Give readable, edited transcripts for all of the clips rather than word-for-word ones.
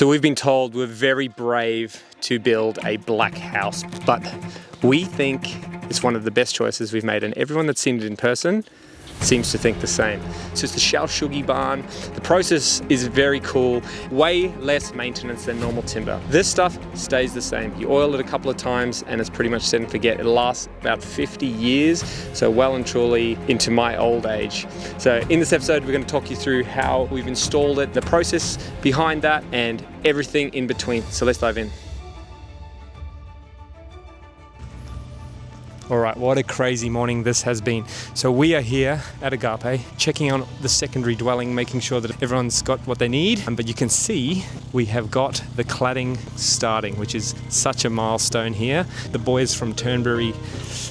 So we've been told we're very brave to build a black house, but we think it's one of the best choices we've made, and everyone that's seen it in person seems to think the same. So it's the Shou Sugi Ban. The process is very cool, way less maintenance than normal timber. This stuff stays the same. You oil it a couple of times and it's pretty much set and forget. It lasts about 50 years, so well and truly into my old age. So in this episode, we're going to talk you through how we've installed it, the process behind that, and everything in between. So let's dive in. All right, what a crazy morning this has been. So we are here at Agape, checking on the secondary dwelling, making sure that everyone's got what they need. But you can see we have got the cladding starting, which is such a milestone here. The boys from Turnberry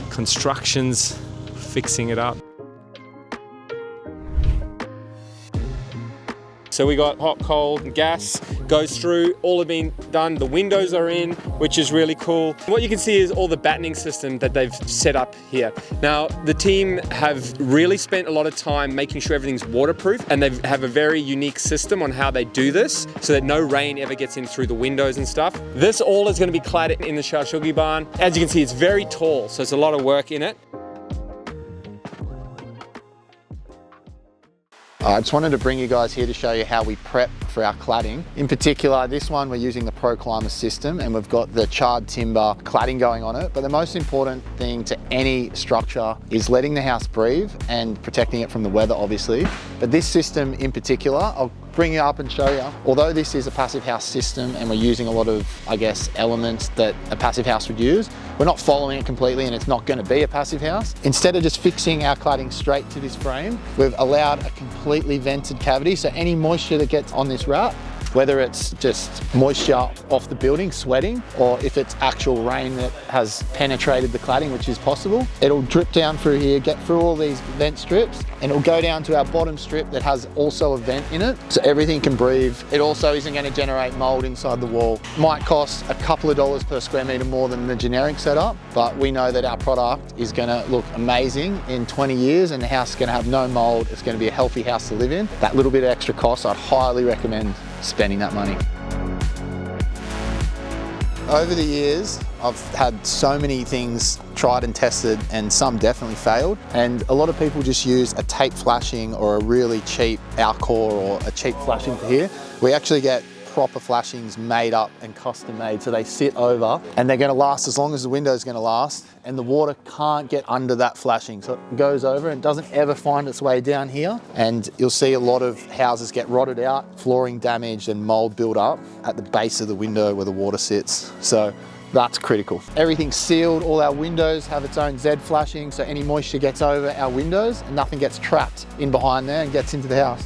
Constructions fixing it up. So we got hot, cold, and gas goes through, all have been done. The windows are in, which is really cool. What you can see is all the battening system that they've set up here. Now, the team have really spent a lot of time making sure everything's waterproof, and they have a very unique system on how they do this so that no rain ever gets in through the windows and stuff. This all is gonna be clad in the Shou Sugi Ban. As you can see, it's very tall, so it's a lot of work in it. I just wanted to bring you guys here to show you how we prep for our cladding. In particular, this one we're using the Pro Climber system, and we've got the charred timber cladding going on it. But the most important thing to any structure is letting the house breathe and protecting it from the weather, obviously. But this system in particular, I'll bring you up and show you. Although this is a passive house system and we're using a lot of, I guess, elements that a passive house would use, we're not following it completely, and it's not going to be a passive house. Instead of just fixing our cladding straight to this frame, we've allowed a completely vented cavity, so any moisture that gets on this wrap, whether it's just moisture off the building, sweating, or if it's actual rain that has penetrated the cladding, which is possible, it'll drip down through here, get through all these vent strips, and it'll go down to our bottom strip that has also a vent in it, so everything can breathe. It also isn't going to generate mold inside the wall. Might cost a couple of dollars per square meter more than the generic setup, but we know that our product is going to look amazing in 20 years, and the house is going to have no mold. It's going to be a healthy house to live in. That little bit of extra cost, I'd highly recommend spending that money. Over the years, I've had so many things tried and tested, and some definitely failed. And a lot of people just use a tape flashing or a really cheap Alcor or a cheap flashing for here. We actually get proper flashings made up and custom made, so they sit over and they're going to last as long as the window is going to last, and the water can't get under that flashing, so it goes over and doesn't ever find its way down here. And you'll see a lot of houses get rotted out, flooring damaged, and mold build up at the base of the window where the water sits. So that's critical. Everything's sealed. All our windows have its own Z flashing, so any moisture gets over our windows and nothing gets trapped in behind there and gets into the house.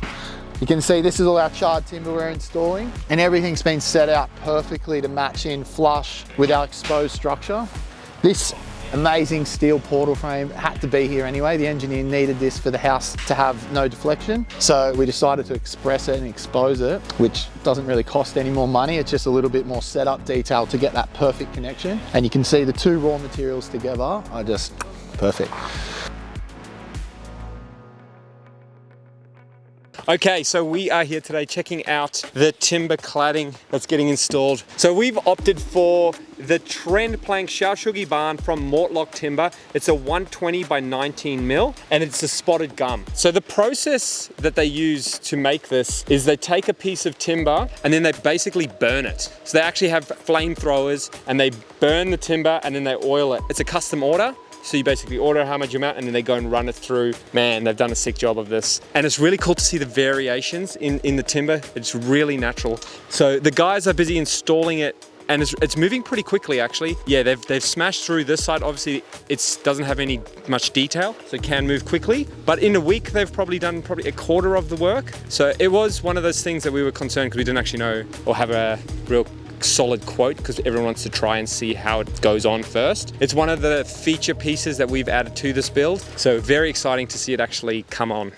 You can see this is all our charred timber we're installing, and everything's been set out perfectly to match in flush with our exposed structure. This amazing steel portal frame had to be here anyway. The engineer needed this for the house to have no deflection. So we decided to express it and expose it, which doesn't really cost any more money. It's just a little bit more setup detail to get that perfect connection. And you can see the two raw materials together are just perfect. Okay, so we are here today checking out the timber cladding that's getting installed. So we've opted for the trend plank Shou Sugi Ban from Mortlock Timber. It's a 120 by 19 mil, and it's a spotted gum. So the process that they use to make this is they take a piece of timber and then they basically burn it. So they actually have flamethrowers and they burn the timber and then they oil it. It's a custom order. So you basically order how much amount and then they go and run it through. Man, they've done a sick job of this. And it's really cool to see the variations in the timber. It's really natural. So the guys are busy installing it, and it's moving pretty quickly actually. Yeah, they've smashed through this side. Obviously it doesn't have any much detail, so it can move quickly. But in a week, they've probably done a quarter of the work. So it was one of those things that we were concerned because we didn't actually know or have a real solid quote, because everyone wants to try and see how it goes on first. It's one of the feature pieces that we've added to this build, so very exciting to see it actually come on.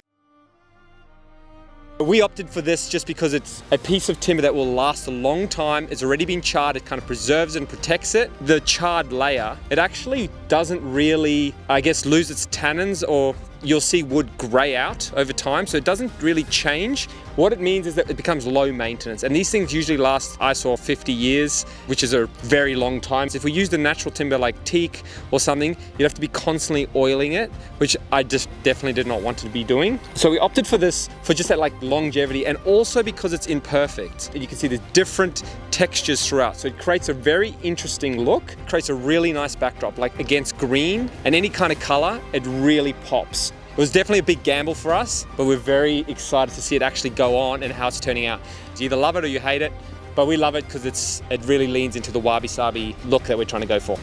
We opted for this just because it's a piece of timber that will last a long time. It's already been charred, it kind of preserves and protects it. The charred layer, it actually doesn't really, I guess, lose its tannins or you'll see wood gray out over time, so it doesn't really change. What it means is that it becomes low maintenance, and these things usually last, I saw, 50 years, which is a very long time. So if we used a natural timber like teak or something, you'd have to be constantly oiling it, which I just definitely did not want to be doing. So we opted for this for just that like longevity, and also because it's imperfect. And you can see there's different textures throughout, so it creates a very interesting look. It creates a really nice backdrop, like against green and any kind of color, it really pops. It was definitely a big gamble for us, but we're very excited to see it actually go on and how it's turning out. You either love it or you hate it, but we love it because it really leans into the wabi-sabi look that we're trying to go for.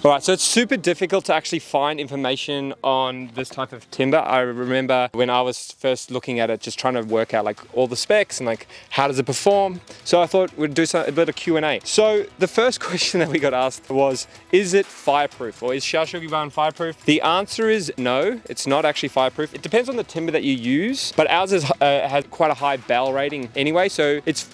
All right, so it's super difficult to actually find information on this type of timber. I remember when I was first looking at it, just trying to work out like all the specs and like how does it perform. So I thought we'd do a bit of Q&A. So the first question that we got asked was, is it fireproof, or is Shou Sugi Ban fireproof? The answer is no, it's not actually fireproof. It depends on the timber that you use, but ours has quite a high bell rating anyway, so it's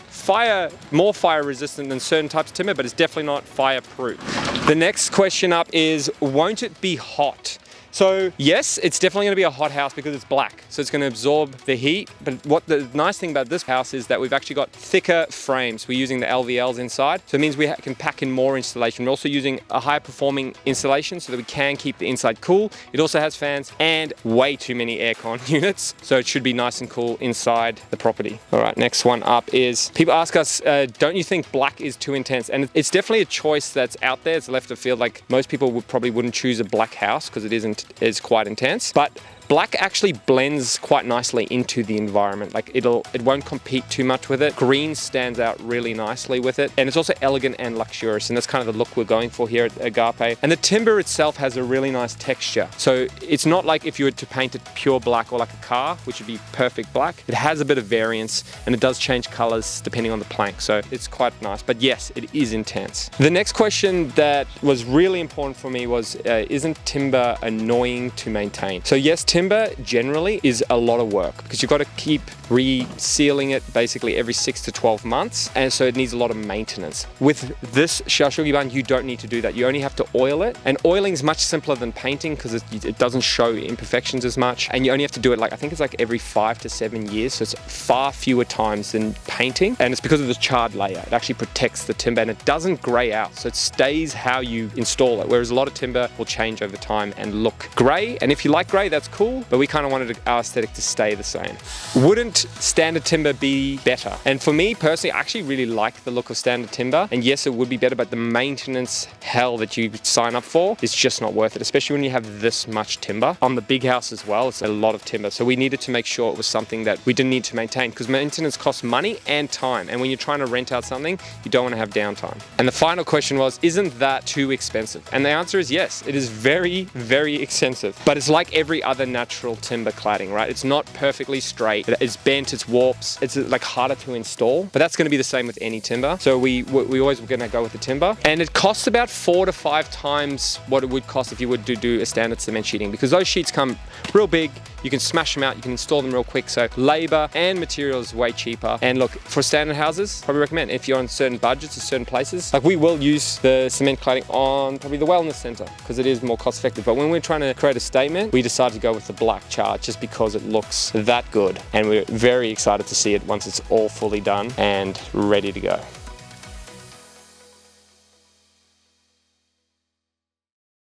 more fire resistant than certain types of timber, but it's definitely not fireproof. The next question up is, won't it be hot? So yes, it's definitely going to be a hot house because it's black, so it's going to absorb the heat. But what the nice thing about this house is that we've actually got thicker frames. We're using the LVLs inside, so it means we can pack in more insulation. We're also using a high performing insulation so that we can keep the inside cool. It also has fans and way too many aircon units, so it should be nice and cool inside the property. All right, next one up is, people ask us, don't you think black is too intense? And it's definitely a choice that's out there. It's left of field. Like most people probably wouldn't choose a black house because it is quite intense, but black actually blends quite nicely into the environment. Like it won't compete too much with it. Green stands out really nicely with it, and it's also elegant and luxurious, and that's kind of the look we're going for here at Agape. And the timber itself has a really nice texture, so it's not like if you were to paint it pure black or like a car, which would be perfect black. It has a bit of variance, and it does change colors depending on the plank, so it's quite nice. But yes, it is intense. The next question that was really important for me was, isn't timber annoying to maintain? So yes, timber generally is a lot of work because you've got to keep resealing it basically every 6 to 12 months, and so it needs a lot of maintenance. With this Shou Sugi Ban, you don't need to do that. You only have to oil it, and oiling is much simpler than painting because it doesn't show imperfections as much, and you only have to do it like, I think it's like every 5 to 7 years, so it's far fewer times than painting, and it's because of the charred layer. It actually protects the timber and it doesn't gray out, so it stays how you install it, whereas a lot of timber will change over time and look gray, and if you like gray, that's cool, but we kind of wanted our aesthetic to stay the same. Wouldn't standard timber be better? And for me personally, I actually really like the look of standard timber, and yes, it would be better, but the maintenance hell that you sign up for is just not worth it, especially when you have this much timber. On the big house as well, it's a lot of timber, so we needed to make sure it was something that we didn't need to maintain, because maintenance costs money and time, and when you're trying to rent out something, you don't want to have downtime. And the final question was, isn't that too expensive? And the answer is yes, it is very, very expensive, but it's like every other natural timber cladding, right? It's not perfectly straight, it's bent, it's warps, it's like harder to install, but that's going to be the same with any timber. So we always were going to go with the timber, and it costs about 4 to 5 times what it would cost if you would do a standard cement sheeting, because those sheets come real big, you can smash them out, you can install them real quick, so labor and material is way cheaper. And look, for standard houses, probably recommend if you're on certain budgets or certain places, like we will use the cement cladding on probably the wellness center because it is more cost effective. But when we're trying to create a statement, we decided to go with the black char just because it looks that good, and we're very excited to see it once it's all fully done and ready to go.